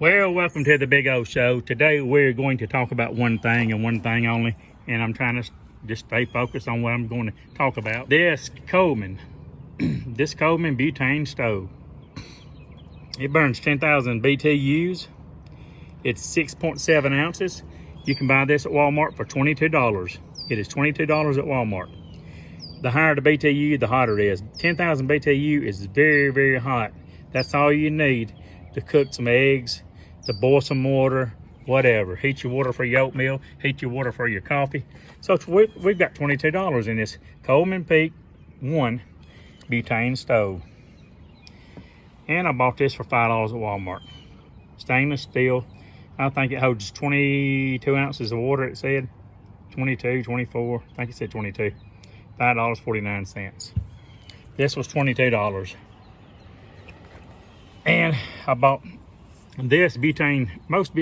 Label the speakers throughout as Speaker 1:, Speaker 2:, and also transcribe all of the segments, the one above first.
Speaker 1: Well, welcome to the Big O Show. Today we're going to talk about one thing and one thing only, and I'm trying to just stay focused on what I'm going to talk about. This Coleman, this Coleman butane stove. It burns 10,000 BTUs. It's 6.7 ounces. You can buy this at Walmart for $22. It is $22 at Walmart. The higher the BTU, the hotter it is. 10,000 BTU is very, very hot. That's all you need to cook some eggs, to boil some water, whatever. Heat your water for your oatmeal, heat your water for your coffee. So we've got $22 in this Coleman Peak 1 butane stove. And I bought this for $5 at Walmart. Stainless steel. I think it holds 22 ounces of water, it said. 22, 24, I think it said 22. $5.49. This was $22. And I bought this butane. Most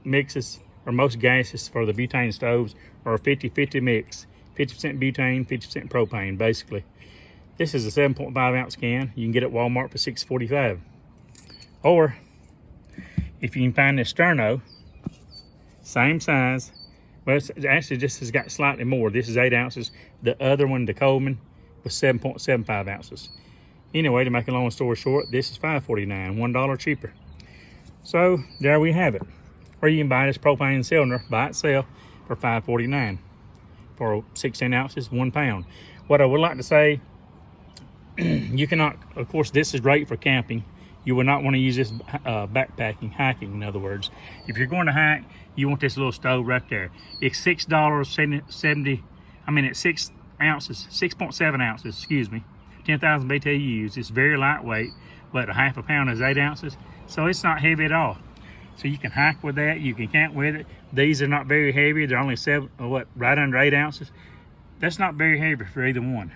Speaker 1: mixes or most gases for the butane stoves are a 50-50 mix. 50% butane, 50% propane, basically. This is a 7.5 ounce can. You can get it at Walmart for $6.45. Or if you can find this Sterno, same size. Well, actually this has got slightly more. This is 8 ounces. The other one, the Coleman, was 7.75 ounces. Anyway, to make a long story short, this is $5.49, $1 cheaper. So there we have it. Or you can buy this propane cylinder by itself for $5.49 for 16 ounces, 1 pound. What I would like to say, you cannot, of course, this is great for camping. You would not want to use this backpacking, hiking, in other words. If you're going to hike, you want this little stove right there. It's $6.70, it's 6 ounces, 6.7 ounces, excuse me, 10,000 BTUs. It's very lightweight, but a half a pound is 8 ounces. So it's not heavy at all. So you can hike with that, you can camp with it. These are not very heavy. They're only right under 8 ounces. That's not very heavy for either one.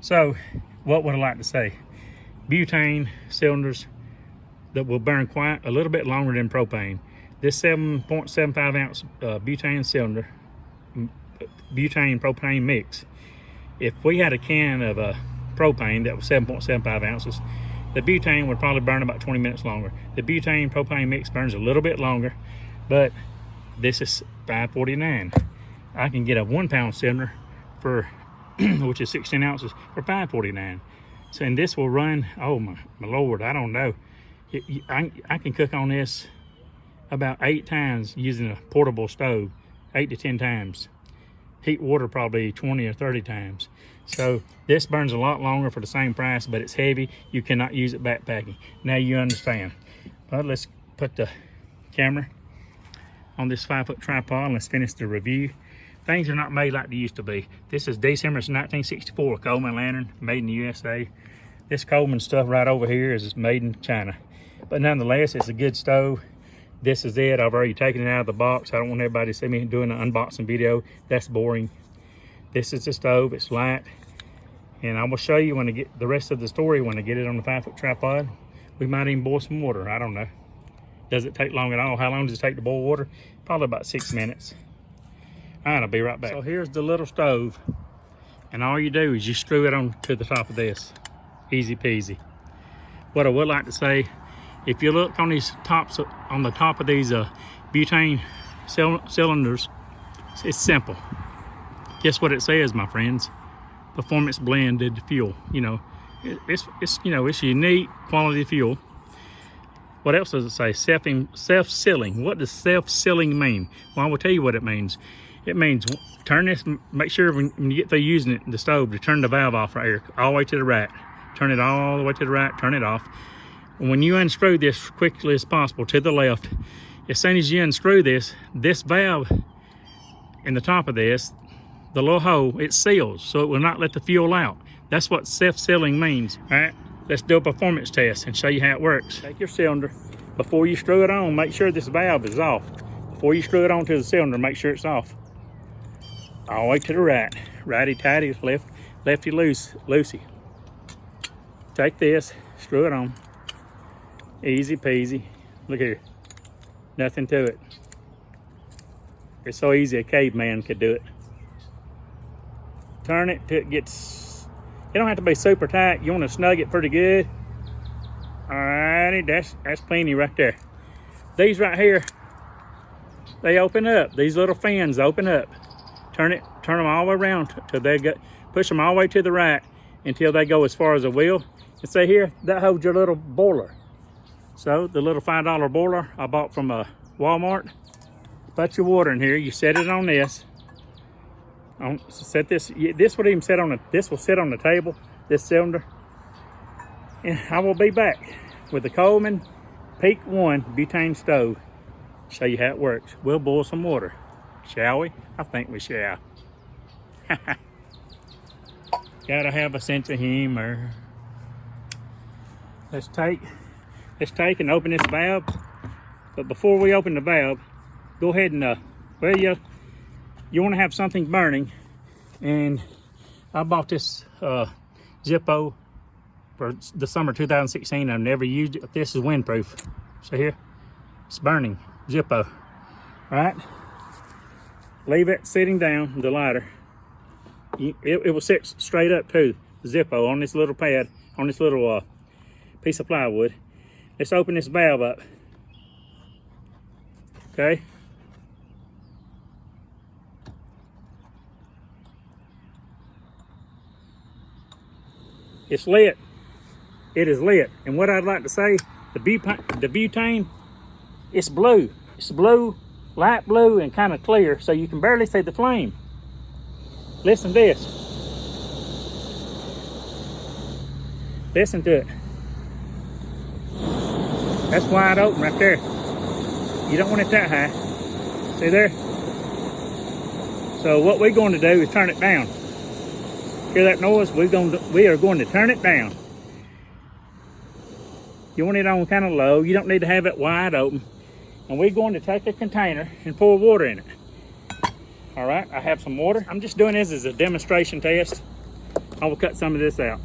Speaker 1: So what would I like to say? Butane cylinders that will burn quite a little bit longer than propane. This 7.75 ounce butane cylinder, butane propane mix. If we had a can of propane that was 7.75 ounces, the butane would probably burn about 20 minutes longer. The butane propane mix burns a little bit longer, but this is $5.49. I can get a 1 pound cylinder for, which is 16 ounces, for $5.49. So, and this will run, oh my Lord, I don't know. I can cook on this about 8 times using a portable stove, 8 to 10 times. Heat water probably 20 or 30 times. So this burns a lot longer for the same price, but it's heavy. You cannot use it backpacking. Now you understand. But let's put the camera on this 5-foot tripod and let's finish the review. Things are not made like they used to be. This is December 1964 Coleman lantern, made in the USA. This Coleman stuff right over here is made in China. But nonetheless, it's a good stove. This is it. I've already taken it out of the box. I don't want everybody to see me doing an unboxing video. That's boring. This is the stove. It's light. And I will show you when I get the rest of the story when I get it on the 5-foot tripod. We might even boil some water. I don't know. Does it take long at all? How long does it take to boil water? Probably about 6 minutes. All right, I'll be right back. So here's the little stove. And all you do is you screw it on to the top of this. Easy peasy. What I would like to say, if you look on these tops, on the top of these butane cylinders, it's simple. Guess what it says, my friends? Performance blended fuel. You know, it's unique quality fuel. What else does it say? Self-sealing. What does self-sealing mean? Well, I will tell you what it means. It means turn this. Make sure when you get through using it, the stove, to turn the valve off for air all the way to the right. Turn it all the way to the right. Turn it off. When you unscrew this quickly as possible to the left, as soon as you unscrew this valve in the top of this, the little hole, it seals, so it will not let the fuel out. That's what self-sealing means. All right, let's do a performance test and show you how it works. Take your cylinder. Before you screw it on, make sure this valve is off. Before you screw it onto the cylinder, make sure it's off. All the way to the right. Righty-tighty, lefty loosey. Take this, screw it on. Easy peasy. Look here. Nothing to it. It's so easy a caveman could do it. Turn it till it gets, it don't have to be super tight. You want to snug it pretty good. All right. about it, that's plenty right there. These right here, they open up. These little fins open up. Turn them all the way around till they get, push them all the way to the right until they go as far as a wheel. And see here, that holds your little boiler. So the little $5 boiler I bought from Walmart. Put your water in here. You set it on this. Set this. This would even sit on this will sit on the table. This cylinder. And I will be back with the Coleman Peak 1 butane stove. Show you how it works. We'll boil some water, shall we? I think we shall. Gotta have a sense of humor. Let's take and open this valve. But before we open the valve, go ahead and well, you want to have something burning. And I bought this Zippo for the summer 2016. I've never used it. This is windproof. See here, it's burning. Zippo. Right, leave it sitting down, the lighter. It will sit straight up too, Zippo, on this little pad, on this little piece of plywood. Let's open this valve up. Okay. It's lit. It is lit. And what I'd like to say, the butane, it's blue. It's blue, light blue, and kind of clear, so you can barely see the flame. Listen to this. Listen to it. That's wide open right there. You don't want it that high. See there? So what we're going to do is turn it down. Hear that noise? We are going to turn it down. You want it on kind of low. You don't need to have it wide open. And we're going to take a container and pour water in it. All right, I have some water. I'm just doing this as a demonstration test. I will cut some of this out,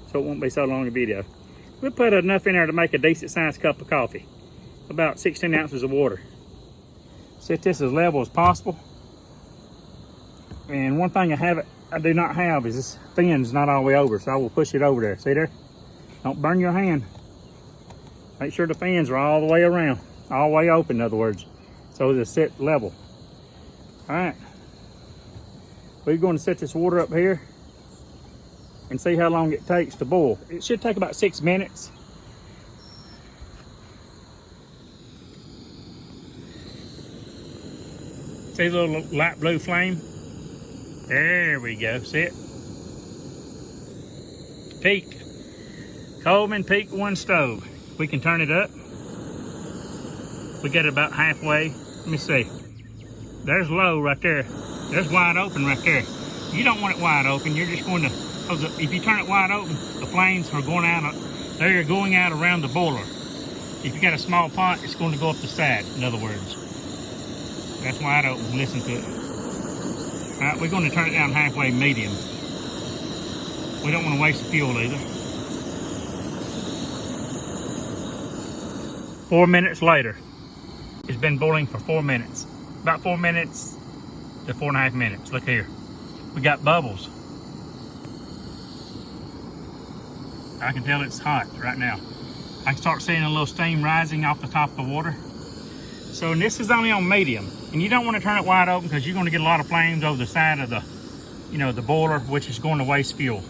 Speaker 1: so it won't be so long a video. We'll put enough in there to make a decent sized cup of coffee. About 16 ounces of water. Set this as level as possible. And one thing I do not have is this fin's not all the way over, so I will push it over there. See there? Don't burn your hand. Make sure the fans are all the way around, all the way open, in other words, so it's set level. All right, we're going to set this water up here and see how long it takes to boil. It should take about 6 minutes. See the little light blue flame? There we go, see it? Peak, Coleman Peak 1 stove. We can turn it up. We got it about halfway. Let me see. There's low right there. There's wide open right there. You don't want it wide open. You're just going to, if you turn it wide open, the flames are going out. They're going out around the boiler. If you got a small pot, it's going to go up the side, in other words. That's wide open. Listen to it. All right, we're going to turn it down halfway medium. We don't want to waste the fuel either. 4 minutes later. It's been boiling for 4 minutes. About 4 minutes to 4.5 minutes. Look here. We got bubbles. I can tell it's hot right now. I can start seeing a little steam rising off the top of the water. So, and this is only on medium. And you don't want to turn it wide open because you're going to get a lot of flames over the side of the, the boiler, which is going to waste fuel.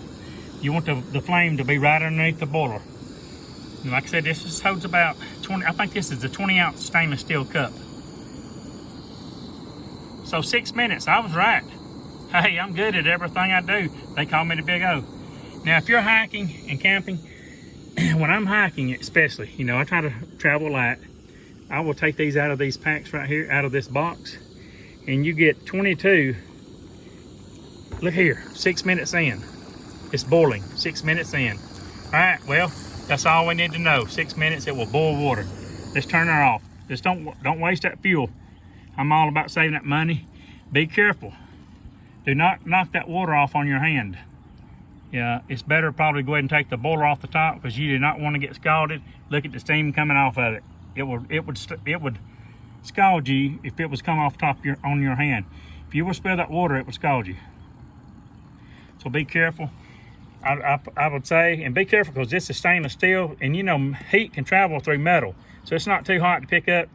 Speaker 1: You want the flame to be right underneath the boiler. And like I said, this just holds about 20, I think this is a 20-ounce stainless steel cup. So 6 minutes, I was right. Hey, I'm good at everything I do. They call me the Big O. Now, if you're hiking and camping, when I'm hiking especially, I try to travel light. I will take these out of these packs right here, out of this box, and you get 22. Look here, 6 minutes in. It's boiling, 6 minutes in. All right, well, that's all we need to know. 6 minutes, it will boil water. Let's turn her off. Just don't waste that fuel. I'm all about saving that money. Be careful. Do not knock that water off on your hand. Yeah, it's better probably go ahead and take the boiler off the top because you do not want to get scalded. Look at the steam coming off of it. It would scald you if it was coming off top on your hand. If you were to spill that water, it would scald you. So be careful. I would say, and be careful because this is stainless steel, and you know heat can travel through metal, so it's not too hot to pick up.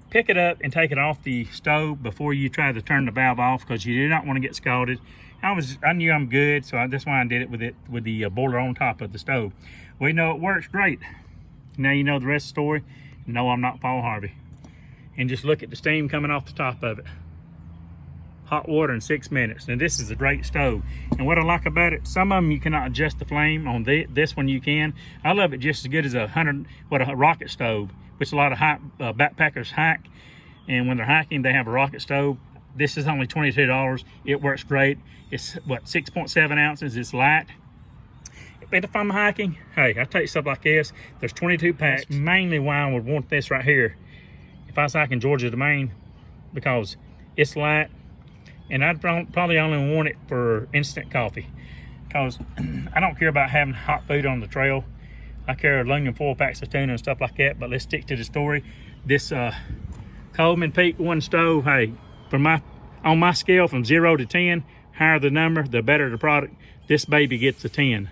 Speaker 1: Pick it up and take it off the stove before you try to turn the valve off, because you do not want to get scalded. I knew I'm good, so that's why I did it with the boiler on top of the stove. We know it works great. Now you know the rest of the story. No, I'm not Paul Harvey. And just look at the steam coming off the top of it. Hot water in 6 minutes. Now this is a great stove, and what I like about it, some of them you cannot adjust the flame. On this one you can. I love it just as good as a rocket stove, which a lot of backpackers hack, and when they're hiking they have a rocket stove. This is only $22. It works great. It's what, 6.7 ounces. It's light. But if I'm hiking, hey, I take stuff like this. There's 22 packs. That's mainly why I would want this right here if I was hiking Georgia to Maine, because it's light. And I'd probably only want it for instant coffee, because I don't care about having hot food on the trail. I carry aluminum foil packs of tuna and stuff like that. But let's stick to the story. This Coleman Peak 1 stove, hey, on my scale from 0 to 10, higher the number, the better the product. This baby gets a 10.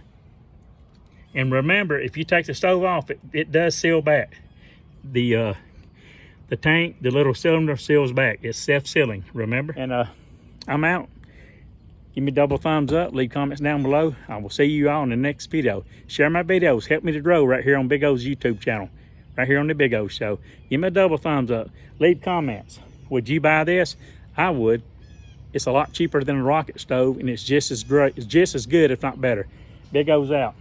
Speaker 1: And remember, if you take the stove off, it does seal back. The tank, the little cylinder seals back. It's self-sealing, remember? And I'm out. Give me double thumbs up, leave comments down below. I will see you all in the next video. Share my videos, help me to grow right here on Big O's YouTube channel, right here on the Big O Show. Give me a double thumbs up, leave comments. Would you buy this? I would. It's a lot cheaper than a rocket stove, and it's just as great, it's just as good, if not better. Big O's out.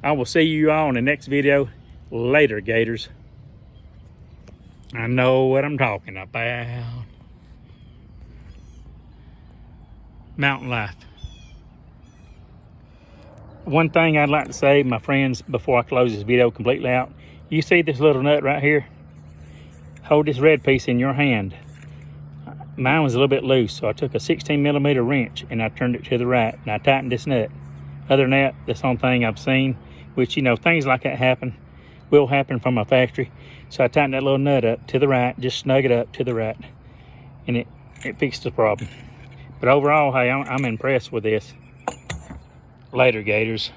Speaker 1: I will see you all in the next video. Later, Gators. I know what I'm talking about. Mountain life. One thing I'd like to say, my friends, before I close this video completely out, you see this little nut right here? Hold this red piece in your hand. Mine was a little bit loose, so I took a 16mm wrench and I turned it to the right, and I tightened this nut. Other than that, that's the only thing I've seen, which, you know, things like that will happen from a factory. So I tightened that little nut up to the right, just snug it up to the right, and it fixed the problem. But overall, hey, I'm impressed with this. Later, Gators.